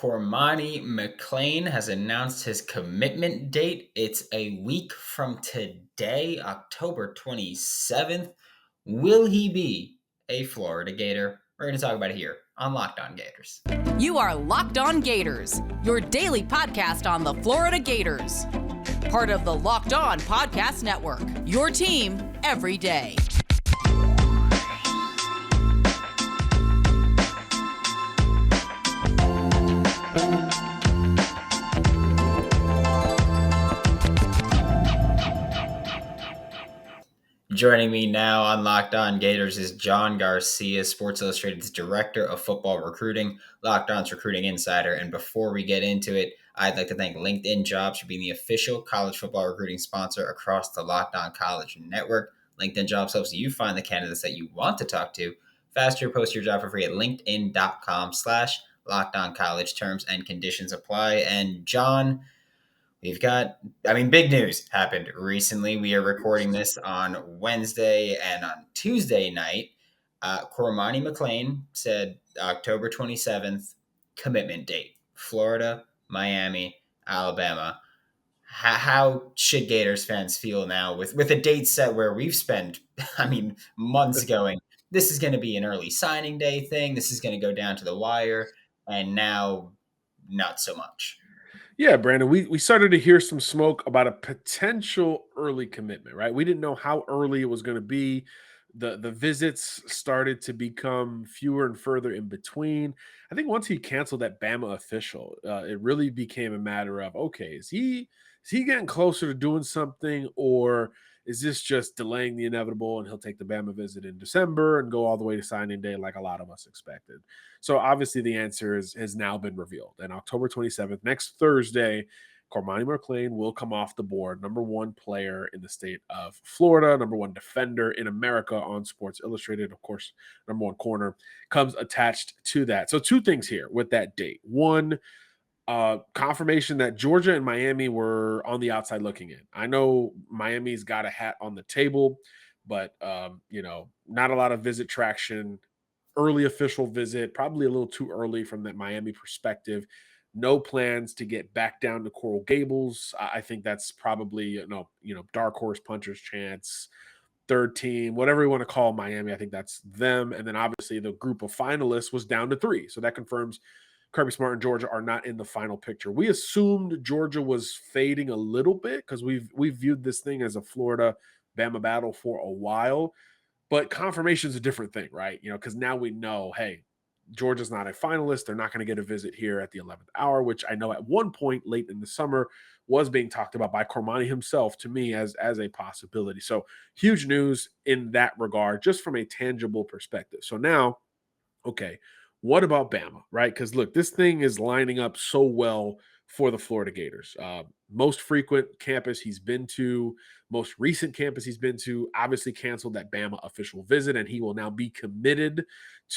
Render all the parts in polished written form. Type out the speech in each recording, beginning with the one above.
Cormani McClain has announced his commitment date. It's a week from today, October 27th. Will he be a Florida Gator? We're going to talk about it here on Locked On Gators. You are Locked On Gators, your daily podcast on the Florida Gators. Part of the Locked On Podcast Network, your team every day. Joining me now on Locked On Gators is John Garcia, Sports Illustrated's Director of Football Recruiting, Locked On's Recruiting Insider. And before we get into it, I'd like to thank LinkedIn Jobs for being the official college football recruiting sponsor across the Locked On College Network. LinkedIn Jobs helps you find the candidates that you want to talk to faster. Post your job for free at linkedin.com/LockedOnCollege. Terms and conditions apply. And John, we've got, big news happened recently. We are recording this on Wednesday, and on Tuesday night, Cormani McClain said October 27th, commitment date. Florida, Miami, Alabama. How should Gators fans feel now with a date set where we've spent, months going, this is going to be an early signing day thing, this is going to go down to the wire, and now not so much? Yeah, Brandon, we started to hear some smoke about a potential early commitment, right? We didn't know how early it was going to be. The visits started to become fewer and further in between. I think once he canceled that Bama official, it really became a matter of, okay, is he getting closer to doing something, or is this just delaying the inevitable and he'll take the Bama visit in December and go all the way to signing day like a lot of us expected? So obviously the answer has now been revealed. And October 27th, next Thursday, Cormani McClain will come off the board, number one player in the state of Florida, number one defender in America on Sports Illustrated. Of course, number one corner comes attached to that. So two things here with that date. One, confirmation that Georgia and Miami were on the outside looking in. I know Miami's got a hat on the table, but not a lot of visit traction. Early official visit, probably a little too early from that Miami perspective. No plans to get back down to Coral Gables. I think that's probably dark horse puncher's chance, third team, whatever you want to call Miami. I think that's them. And then obviously the group of finalists was down to 3. So that confirms Kirby Smart and Georgia are not in the final picture. We assumed Georgia was fading a little bit because we've viewed this thing as a Florida Bama battle for a while. But confirmation is a different thing, right? Because now we know, hey, Georgia's not a finalist. They're not going to get a visit here at the 11th hour, which I know at one point late in the summer was being talked about by Cormani himself to me as a possibility. So huge news in that regard, just from a tangible perspective. So now, okay, what about Bama, right? Because look, this thing is lining up so well for the Florida Gators. Most frequent campus he's been to, most recent campus he's been to, obviously canceled that Bama official visit, and he will now be committed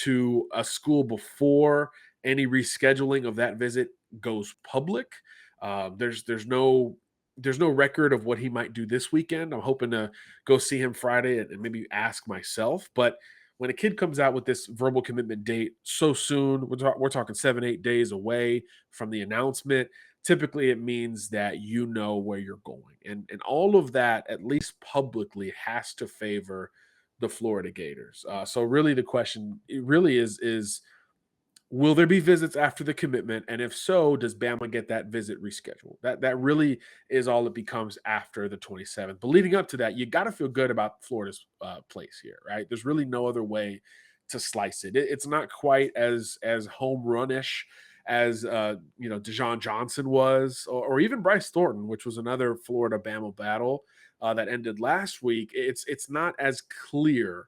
to a school before any rescheduling of that visit goes public. There's no record of what he might do this weekend. I'm hoping to go see him Friday and maybe ask myself, but when a kid comes out with this verbal commitment date so soon, we're talking 7-8 days away from the announcement. Typically, it means that you know where you're going. And all of that, at least publicly, has to favor the Florida Gators. So really the question really is will there be visits after the commitment? And if so, does Bama get that visit rescheduled? That really is all it becomes after the 27th. But leading up to that, you got to feel good about Florida's place here, right? There's really no other way to slice it. It's not quite as home run-ish as Deshaun Johnson was, or even Bryce Thornton, which was another Florida Bama battle that ended last week. It's not as clear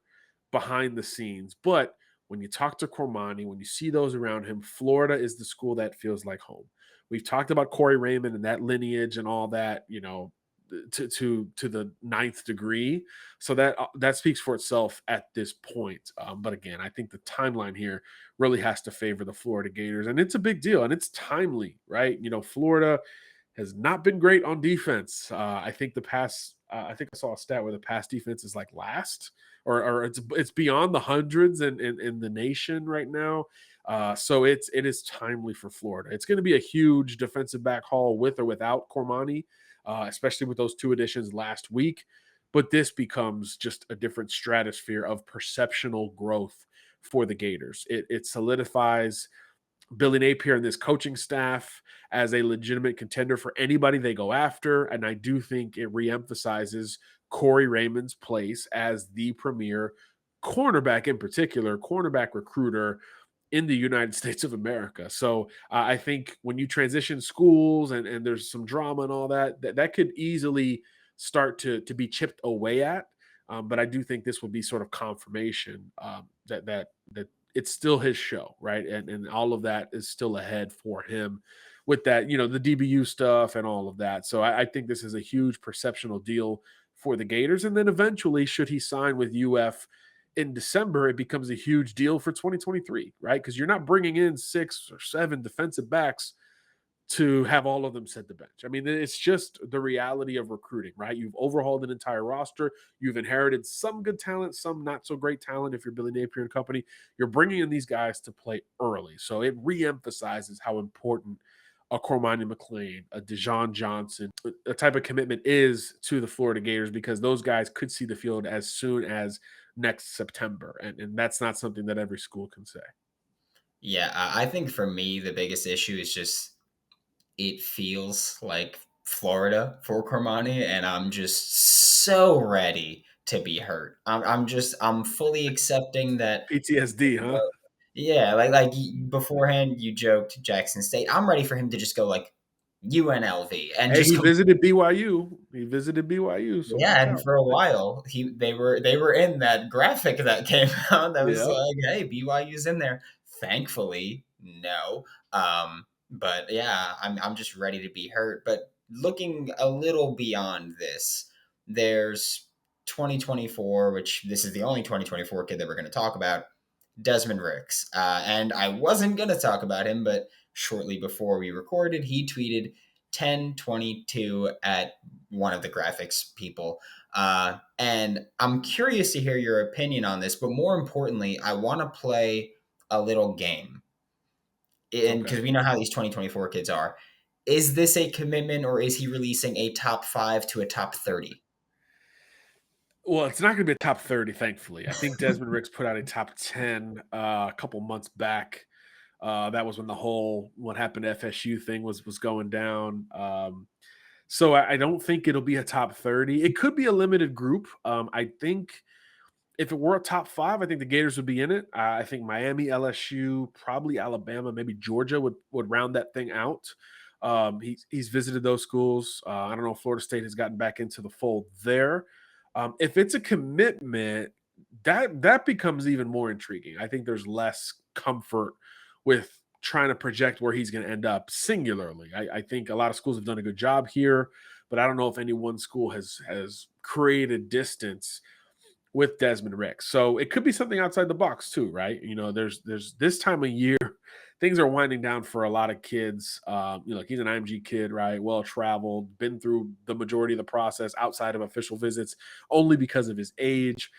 behind the scenes, but when you talk to Cormani, when you see those around him, Florida is the school that feels like home. We've talked about Corey Raymond and that lineage and all that, to the 9th degree. So that speaks for itself at this point. But again, I think the timeline here really has to favor the Florida Gators, and it's a big deal and it's timely, right? Florida has not been great on defense. I think I saw a stat where the pass defense is like last, or it's beyond the hundreds in the nation right now. So it is timely for Florida. It's going to be a huge defensive back haul with or without Cormani, especially with those 2 additions last week. But this becomes just a different stratosphere of perceptional growth for the Gators. It solidifies Billy Napier and this coaching staff as a legitimate contender for anybody they go after. And I do think it reemphasizes Corey Raymond's place as the premier cornerback, in particular, cornerback recruiter in the United States of America. So I think when you transition schools and there's some drama and all that could easily start to be chipped away at. But I do think this would be sort of confirmation that it's still his show, right? And all of that is still ahead for him with that, the DBU stuff and all of that. So I think this is a huge perceptional deal for the Gators. And then eventually, should he sign with UF in December, it becomes a huge deal for 2023, right? Because you're not bringing in 6 or 7 defensive backs to have all of them set the bench. I mean, it's just the reality of recruiting, right? You've overhauled an entire roster. You've inherited some good talent, some not so great talent if you're Billy Napier and company. You're bringing in these guys to play early. So it reemphasizes how important a Cormani McClain, a Dejon Johnson, a type of commitment is to the Florida Gators, because those guys could see the field as soon as next September. And that's not something that every school can say. Yeah, I think for me, the biggest issue is just it feels like Florida for Cormani, and I'm just so ready to be hurt. I'm fully accepting that. PTSD, huh? Yeah, like beforehand, you joked Jackson State. I'm ready for him to just go like UNLV and Hey, just he visited BYU. He visited BYU, so yeah, watch and out. for a while, they were in that graphic that came out that was Yeah. like, "Hey, BYU's in there." Thankfully, no. But yeah, I'm just ready to be hurt. But looking a little beyond this, there's 2024, which this is the only 2024 kid that we're going to talk about, Desmond Ricks. And I wasn't going to talk about him, but shortly before we recorded, he tweeted 1022 at one of the graphics people. And I'm curious to hear your opinion on this, but more importantly, I want to play a little game. And Okay. because we know how these 2024 kids are. Is this a commitment, or is he releasing a top 5 to a top 30? Well, it's not going to be a top 30, thankfully. I think Desmond Ricks put out a top 10 a couple months back. That was when the whole what happened to FSU thing was going down. So I don't think it'll be a top 30. It could be a limited group. I think if it were a top 5, I think the Gators would be in it. I think Miami, LSU, probably Alabama, maybe Georgia would round that thing out. He's visited those schools. I don't know if Florida State has gotten back into the fold there. If it's a commitment, that becomes even more intriguing. I think there's less comfort with trying to project where he's going to end up singularly. I think a lot of schools have done a good job here, but I don't know if any one school has created distance with Desmond Ricks. So it could be something outside the box too, right? There's this time of year, things are winding down for a lot of kids. He's an IMG kid, right? Well traveled, been through the majority of the process outside of official visits, only because of his age.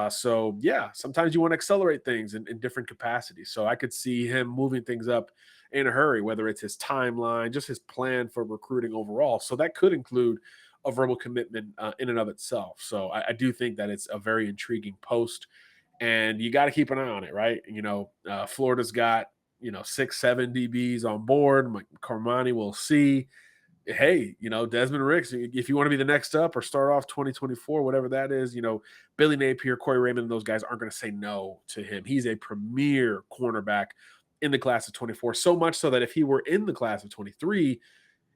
So yeah, sometimes you want to accelerate things in different capacities. So I could see him moving things up in a hurry, whether it's his timeline, just his plan for recruiting overall. So that could include a verbal commitment in and of itself. So I do think that it's a very intriguing post, and you got to keep an eye on it, right? Florida's got 6-7 DBs on board. Cormani will see. Hey, Desmond Ricks, if you want to be the next up or start off 2024, whatever that is, Billy Napier, Corey Raymond, and those guys aren't going to say no to him. He's a premier cornerback in the class of 24, so much so that if he were in the class of 23,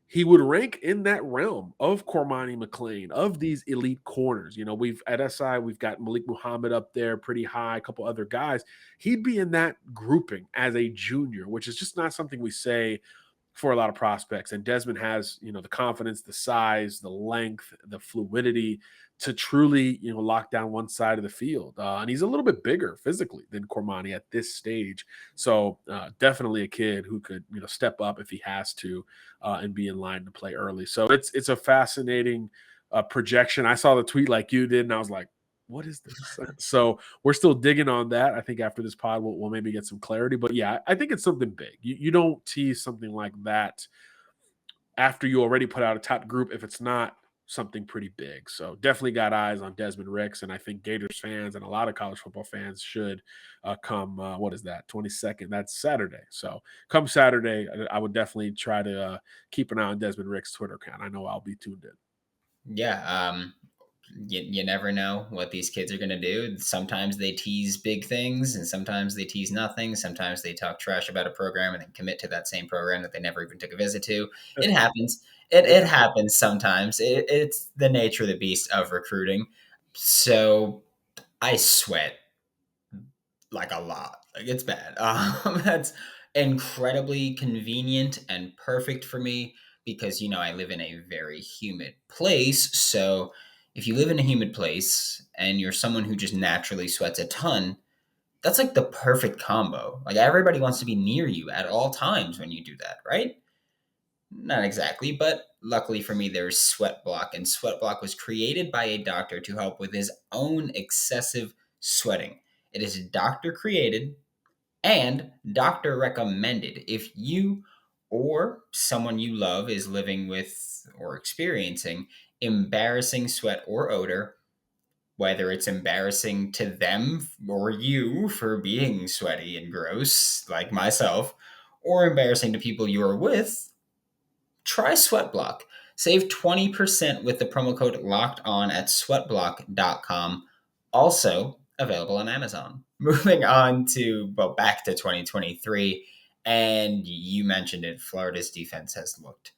he would rank in that realm of Cormani McClain, of these elite corners. We've at SI, we've got Malik Muhammad up there pretty high, a couple other guys. He'd be in that grouping as a junior, which is just not something we say for a lot of prospects. And Desmond has, the confidence, the size, the length, the fluidity to truly, lock down one side of the field. And he's a little bit bigger physically than Cormani at this stage. So definitely a kid who could, step up if he has to and be in line to play early. So it's a fascinating projection. I saw the tweet like you did, and I was like, what is this? So we're still digging on that. I think after this pod, we'll maybe get some clarity. But yeah, I think it's something big. You don't tease something like that after you already put out a top group if it's not something pretty big. So definitely got eyes on Desmond Ricks, and I think Gators fans and a lot of college football fans should come. What is that? 22nd. That's Saturday. So come Saturday, I would definitely try to keep an eye on Desmond Ricks' Twitter account. I know I'll be tuned in. Yeah. You never know what these kids are going to do. Sometimes they tease big things and sometimes they tease nothing. Sometimes they talk trash about a program and then commit to that same program that they never even took a visit to. It happens. It happens sometimes. It's the nature of the beast of recruiting. So I sweat like a lot. Like it's bad. That's incredibly convenient and perfect for me because I live in a very humid place. So if you live in a humid place and you're someone who just naturally sweats a ton, that's like the perfect combo. Like everybody wants to be near you at all times when you do that, right? Not exactly, but luckily for me, there's SweatBlock, and SweatBlock was created by a doctor to help with his own excessive sweating. It is doctor created and doctor recommended. If you or someone you love is living with or experiencing embarrassing sweat or odor, whether it's embarrassing to them or you for being sweaty and gross, like myself, or embarrassing to people you're with, try SweatBlock. Save 20% with the promo code locked on at sweatblock.com. Also available on Amazon. Moving on to, back to 2023. And you mentioned it, Florida's defense has looked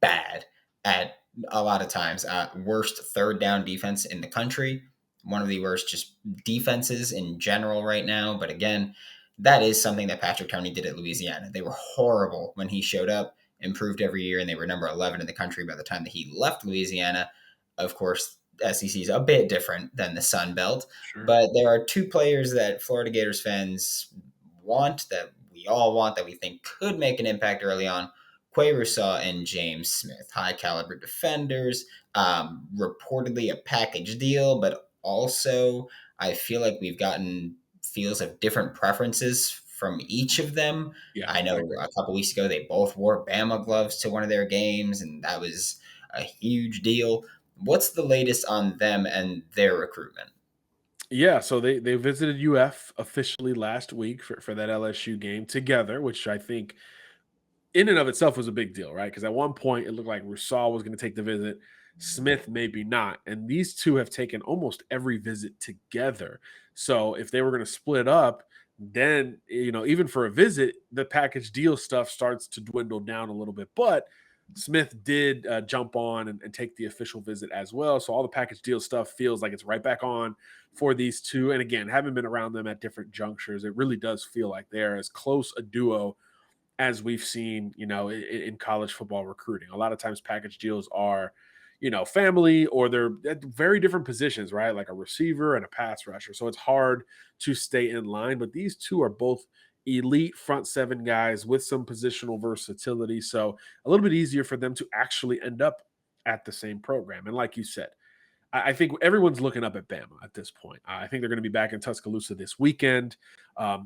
bad at a lot of times. Worst third down defense in the country. One of the worst just defenses in general right now. But again, that is something that Patrick Tony did at Louisiana. They were horrible when he showed up, improved every year, and they were number 11 in the country by the time that he left Louisiana. Of course, SEC is a bit different than the Sun Belt, Sure. but there are two players that Florida Gators fans want, that we all want, that we think could make an impact early on. Quay Rousseau and James Smith, high caliber defenders, reportedly a package deal, but also I feel like we've gotten feels of different preferences from each of them. Yeah, I I know agree. a couple weeks ago they both wore Bama gloves to one of their games, and that was a huge deal. What's the latest on them and their recruitment? Yeah, so they visited UF officially last week for that LSU game together, which I think in and of itself was a big deal, right? Because at one point it looked like Rousseau was going to take the visit, Smith maybe not, and these two have taken almost every visit together. So if they were going to split up, then even for a visit, the package deal stuff starts to dwindle down a little bit. But Smith did jump on and take the official visit as well. So all the package deal stuff feels like it's right back on for these two. And again, having been around them at different junctures, it really does feel like they're as close a duo as we've seen, in college football recruiting. A lot of times package deals are, family, or they're at very different positions, right? Like a receiver and a pass rusher. So it's hard to stay in line, but these two are both elite front seven guys with some positional versatility. So a little bit easier for them to actually end up at the same program. And like you said, I think everyone's looking up at Bama at this point. I think they're going to be back in Tuscaloosa this weekend.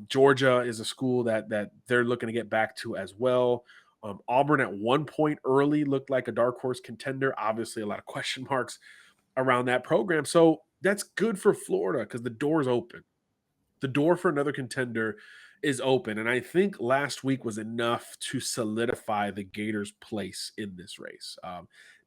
Georgia is a school that they're looking to get back to as well. Auburn at one point early looked like a dark horse contender. Obviously, a lot of question marks around that program. So that's good for Florida because the door's open. The door for another contender is open. And I think last week was enough to solidify the Gators' place in this race.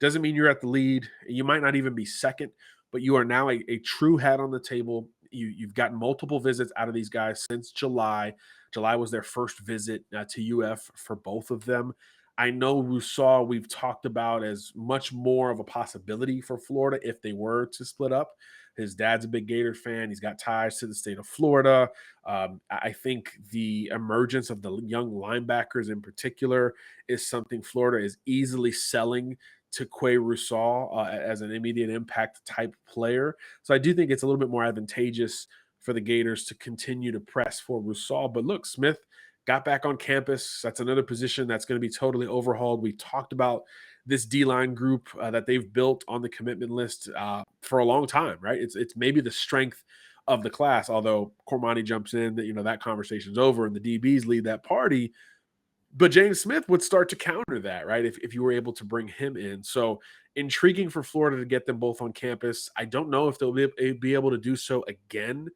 Doesn't mean you're at the lead. You might not even be second, but you are now a true hat on the table. You've gotten multiple visits out of these guys since July. July was their first visit to UF for both of them. I know Rousseau we've talked about as much more of a possibility for Florida if they were to split up. His dad's a big Gator fan. He's got ties to the state of Florida. I think the emergence of the young linebackers in particular is something Florida is easily selling to Quay Rousseau as an immediate impact type player. So I do think it's a little bit more advantageous for the Gators to continue to press for Rousseau. But look, Smith got back on campus. That's another position that's going to be totally overhauled. We talked about this D-line group that they've built on the commitment list for a long time, right? It's maybe the strength of the class, although Cormani jumps in, that conversation's over and the DBs lead that party. But James Smith would start to counter that, right? If you were able to bring him in. So intriguing for Florida to get them both on campus. I don't know if they'll be able to do so again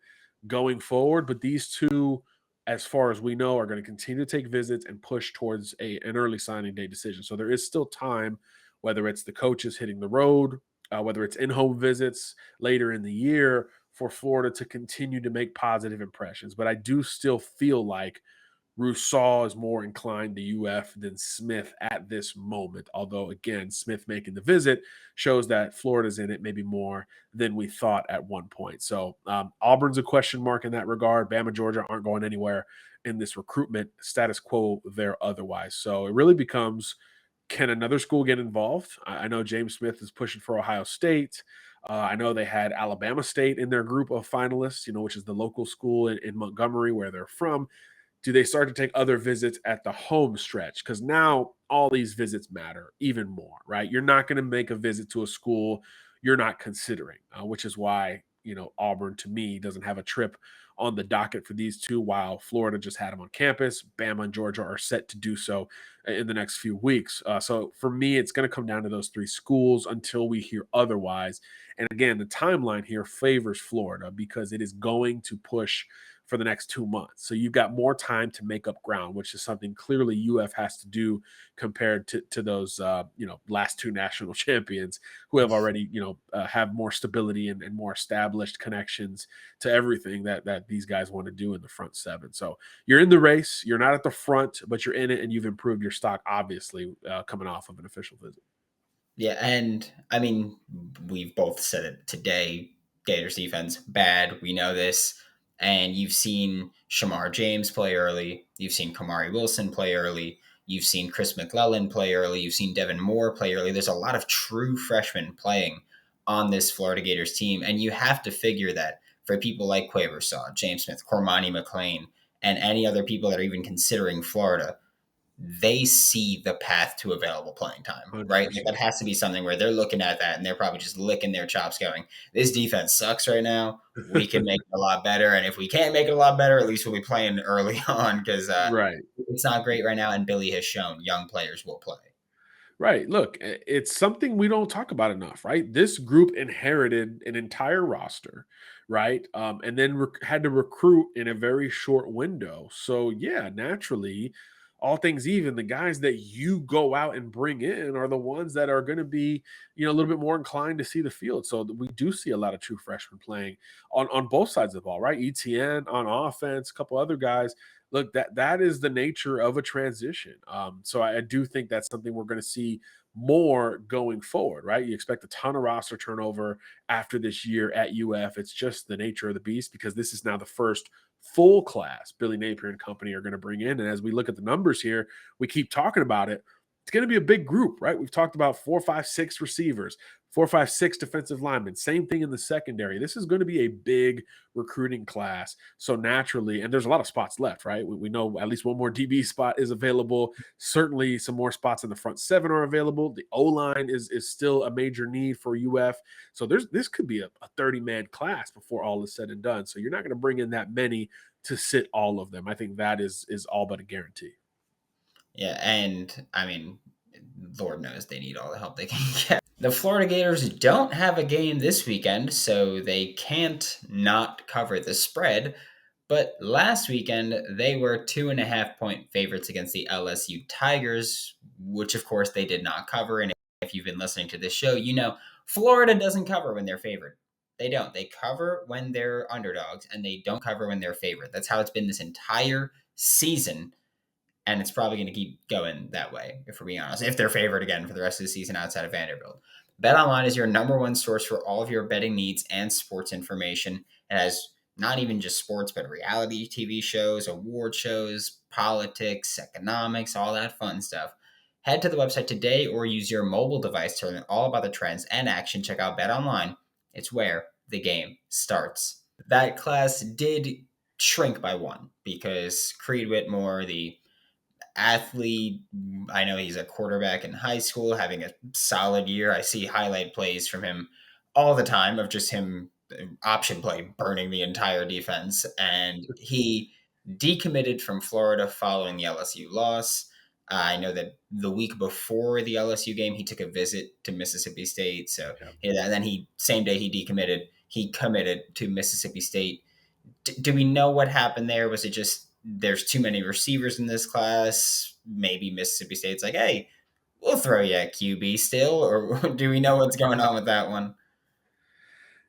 going forward, but these two, as far as we know, are going to continue to take visits and push towards an early signing day decision. So there is still time, whether it's the coaches hitting the road, whether it's in-home visits later in the year, for Florida to continue to make positive impressions. But I do still feel like Rousseau is more inclined to UF than Smith at this moment. Although, again, Smith making the visit shows that Florida's in it maybe more than we thought at one point. So Auburn's a question mark in that regard. Bama, Georgia aren't going anywhere in this recruitment. Status quo there otherwise. So it really becomes, can another school get involved? I know James Smith is pushing for Ohio State. I know they had Alabama State in their group of finalists, which is the local school in Montgomery where they're from. Do they start to take other visits at the home stretch? Because now all these visits matter even more, right? You're not going to make a visit to a school you're not considering, which is why, Auburn to me doesn't have a trip on the docket for these two, while Florida just had them on campus. Bama and Georgia are set to do so in the next few weeks. So for me, it's going to come down to those three schools until we hear otherwise. And again, the timeline here favors Florida because it is going to push for the next 2 months. So you've got more time to make up ground, which is something clearly UF has to do compared to those, last two national champions who have already, have more stability and more established connections to everything that these guys want to do in the front seven. So you're in the race. You're not at the front, but you're in it, and you've improved your stock, obviously, coming off of an official visit. Yeah, and I mean, we've both said it today. Gators defense, bad. We know this. And you've seen Shamar James play early. You've seen Kamari Wilson play early. You've seen Chris McClellan play early. You've seen Devin Moore play early. There's a lot of true freshmen playing on this Florida Gators team. And you have to figure that for people like Quaversaw, James Smith, Cormani McClain, and any other people that are even considering Florida, they see the path to available playing time, right? Like 100%. that has to be something where they're looking at that and they're probably just licking their chops going, this defense sucks right now. We can make it a lot better. And if we can't make it a lot better, at least we'll be playing early on because Right. it's not great right now. And Billy has shown young players will play. Right. Look, it's something we don't talk about enough, right? This group inherited an entire roster, right? And then had to recruit in a very short window. So, yeah, naturally, all things even, the guys that you go out and bring in are the ones that are going to be, a little bit more inclined to see the field. So we do see a lot of true freshmen playing on both sides of the ball, right? ETN on offense, a couple other guys. Look, that is the nature of a transition. So I do think that's something we're going to see more going forward, right? You expect a ton of roster turnover after this year at UF. It's just the nature of the beast because this is now the first full class Billy Napier and company are going to bring in. And as we look at the numbers here, we keep talking about it. It's going to be a big group, right? We've talked about 4, 5, 6 receivers, 4, 5, 6 defensive linemen. Same thing in the secondary. This is going to be a big recruiting class. So naturally, and there's a lot of spots left, right? We know at least one more DB spot is available. Certainly some more spots in the front seven are available. The O-line is still a major need for UF. So this could be a 30-man class before all is said and done. So you're not going to bring in that many to sit all of them. I think that is all but a guarantee. Yeah, and I mean, Lord knows they need all the help they can get. The Florida Gators don't have a game this weekend, so they can't not cover the spread. But last weekend, they were 2.5-point favorites against the LSU Tigers, which of course they did not cover. And if you've been listening to this show, you know Florida doesn't cover when they're favored. They don't. They cover when they're underdogs, and they don't cover when they're favored. That's how it's been this entire season. And it's probably going to keep going that way, if we're being honest, if they're favored again for the rest of the season outside of Vanderbilt. BetOnline is your number one source for all of your betting needs and sports information. It has not even just sports, but reality TV shows, award shows, politics, economics, all that fun stuff. Head to the website today or use your mobile device to learn all about the trends and action. Check out BetOnline. It's where the game starts. That class did shrink by one because Creed Whitmore, the athlete, I know he's a quarterback in high school, having a solid year. I see highlight plays from him all the time of just him option play burning the entire defense. And he decommitted from Florida following the LSU loss. I know that the week before the LSU game, he took a visit to Mississippi State. So Yeah. and then same day he decommitted, he committed to Mississippi State. Do we know what happened there? Was it just there's too many receivers in this class? Maybe Mississippi State's like, hey, we'll throw you at QB still, or do we know what's going on with that one?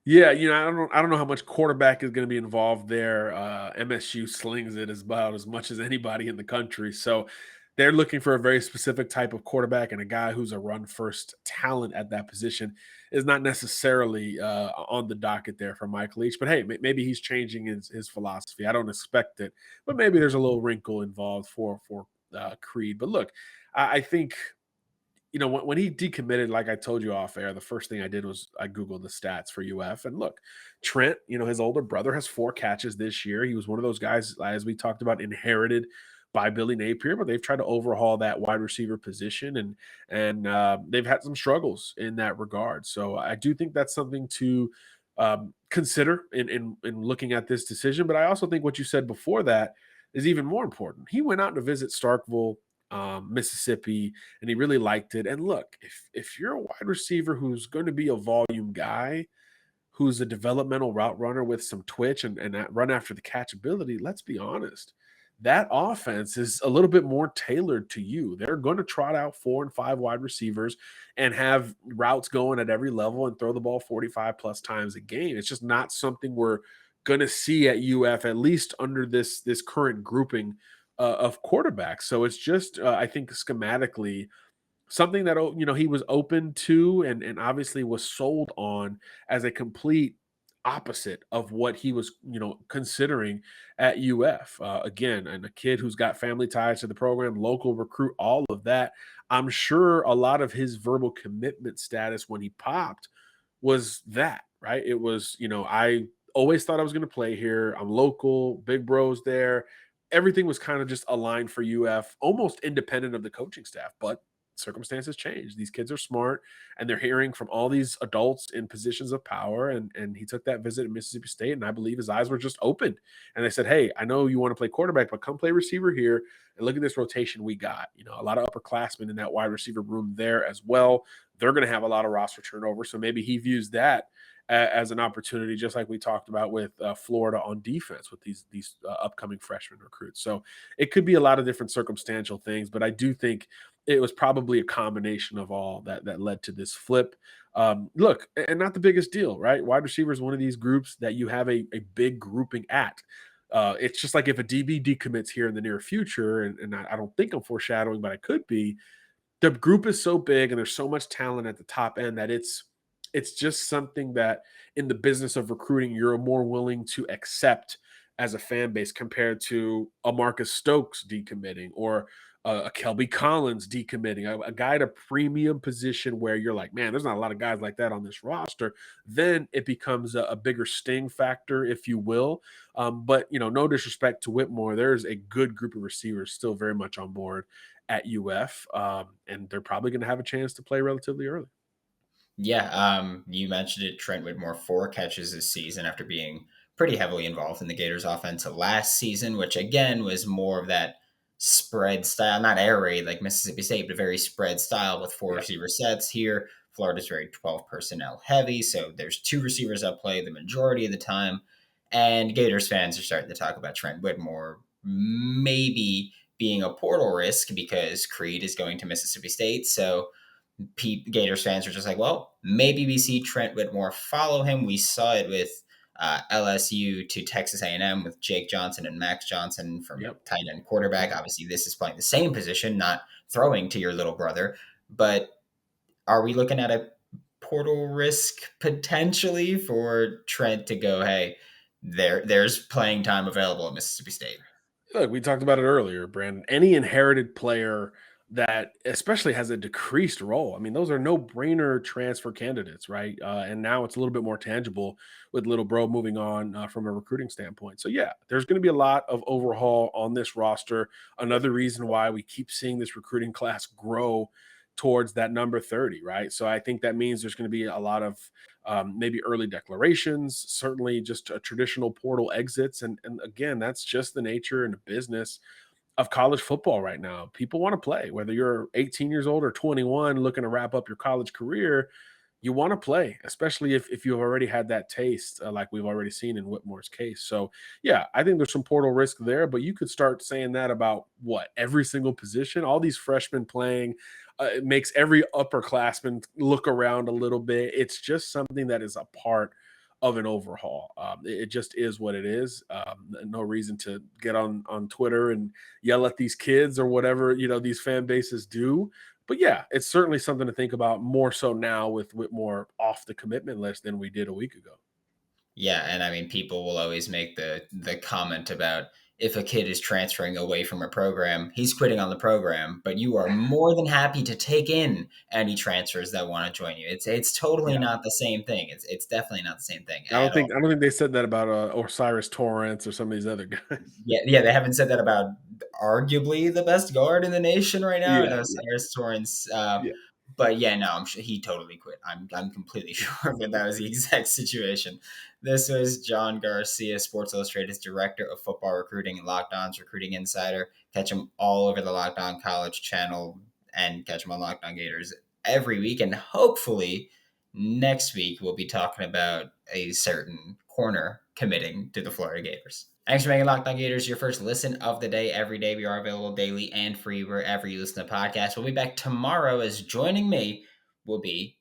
Yeah, I don't know how much quarterback is going to be involved there. MSU slings it about as much as anybody in the country, so they're looking for a very specific type of quarterback, and a guy who's a run first talent at that position is not necessarily on the docket there for Mike Leach. But hey, maybe he's changing his philosophy. I don't expect it, but maybe there's a little wrinkle involved for Creed. But look, I think when he decommitted, like I told you off air, the first thing I did was I Googled the stats for UF. And look, Trent, his older brother has 4 catches this year. He was one of those guys, as we talked about, inherited by Billy Napier, but they've tried to overhaul that wide receiver position, and they've had some struggles in that regard. So I do think that's something to consider in looking at this decision. But I also think what you said before that is even more important. He went out to visit Starkville, Mississippi, and he really liked it. And look, if you're a wide receiver who's going to be a volume guy, who's a developmental route runner with some twitch and that run after the catch ability, let's be honest, that offense is a little bit more tailored to you. They're going to trot out 4 and 5 wide receivers and have routes going at every level and throw the ball 45 plus times a game. It's just not something we're going to see at UF, at least under this current grouping of quarterbacks. So it's just, I think, schematically something that he was open to and obviously was sold on as a complete opposite of what he was considering at UF. Again, and a kid who's got family ties to the program, local recruit, all of that. I'm sure a lot of his verbal commitment status when he popped was that, right? It was, I always thought I was going to play here. I'm local, big bros there. Everything was kind of just aligned for UF, almost independent of the coaching staff. But circumstances change. These kids are smart, and they're hearing from all these adults in positions of power. And he took that visit at Mississippi State, and I believe his eyes were just opened. And they said, "Hey, I know you want to play quarterback, but come play receiver here, and look at this rotation we got. A lot of upperclassmen in that wide receiver room there as well. They're going to have a lot of roster turnover, so maybe he views that as an opportunity, just like we talked about with Florida on defense with these upcoming freshman recruits. So it could be a lot of different circumstantial things, but I do think it was probably a combination of all that led to this flip. Look, and not the biggest deal, right? Wide receiver is one of these groups that you have a big grouping at. It's just like if a DB decommits here in the near future, and I don't think I'm foreshadowing, but I could be. The group is so big and there's so much talent at the top end that it's just something that in the business of recruiting, you're more willing to accept as a fan base compared to a Marcus Stokes decommitting or a Kelby Collins decommitting, a guy at a premium position where you're like, man, there's not a lot of guys like that on this roster. Then it becomes a bigger sting factor, if you will. But, no disrespect to Whitmore, there's a good group of receivers still very much on board at UF, and they're probably going to have a chance to play relatively early. Yeah, you mentioned it. Trent Whitmore 4 catches this season after being pretty heavily involved in the Gators' offense last season, which again was more of that spread style, not air raid like Mississippi State, but very spread style with 4 Yeah. receiver sets. Here, Florida's very 12 personnel heavy, so there's 2 receivers at play the majority of the time. And Gators fans are starting to talk about Trent Whitmore maybe being a portal risk because Creed is going to Mississippi State. So Gators fans are just like, well, maybe we see Trent Whitmore follow him. We saw it with LSU to Texas A&M with Jake Johnson and Max Johnson from Yep. tight end quarterback. Obviously, this is playing the same position, not throwing to your little brother. But are we looking at a portal risk potentially for Trent to go, hey, there's playing time available at Mississippi State? Look, we talked about it earlier, Brandon. Any inherited player that especially has a decreased role. I mean, those are no-brainer transfer candidates, right? And now it's a little bit more tangible with Little Bro moving on from a recruiting standpoint. So yeah, there's going to be a lot of overhaul on this roster. Another reason why we keep seeing this recruiting class grow towards that number 30, right? So I think that means there's going to be a lot of maybe early declarations, certainly just traditional portal exits. And again, that's just the nature and the business of college football right now. People want to play, whether you're 18 years old or 21 looking to wrap up your college career, you want to play, especially if you've already had that taste, like we've already seen in Whitmore's case. So, yeah, I think there's some portal risk there, but you could start saying that about what every single position, all these freshmen playing. It makes every upperclassman look around a little bit. It's just something that is a part of an overhaul. It just is what it is. No reason to get on Twitter and yell at these kids or whatever these fan bases do. But yeah, it's certainly something to think about more so now with Whitmore off the commitment list than we did a week ago. Yeah, and I mean, people will always make the comment about if a kid is transferring away from a program, he's quitting on the program, but you are more than happy to take in any transfers that want to join you. It's totally Yeah. not the same thing. It's definitely not the same thing I don't at all. think I don't think they said that about Osiris Torrance or some of these other guys. Yeah, they haven't said that about arguably the best guard in the nation right now. I Yeah, know yeah, Cyrus Torrance, yeah. but yeah, no, I'm sure he totally quit. I'm completely sure that was the exact situation. This was John Garcia, Sports Illustrated's director of football recruiting and Locked On's recruiting insider. Catch him all over the Locked On College channel and catch him on Locked On Gators every week. And hopefully next week we'll be talking about a certain corner committing to the Florida Gators. Thanks for making Locked On Gators your first listen of the day every day. We are available daily and free wherever you listen to podcasts. We'll be back tomorrow as joining me will be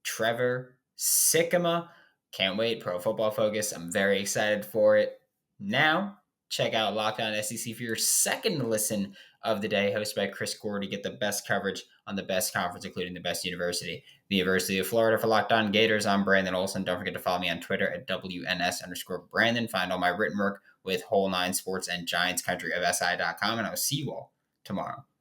Trevor Sikkema. Can't wait. Pro Football Focus. I'm very excited for it. Now, check out Locked On SEC for your second listen of the day, hosted by Chris Gordy. Get the best coverage on the best conference, including the best university, the University of Florida. For Locked On Gators, I'm Brandon Olson. Don't forget to follow me on Twitter at WNS_Brandon. Find all my written work with Whole Nine Sports and Giants Country of SI.com. And I'll see you all tomorrow.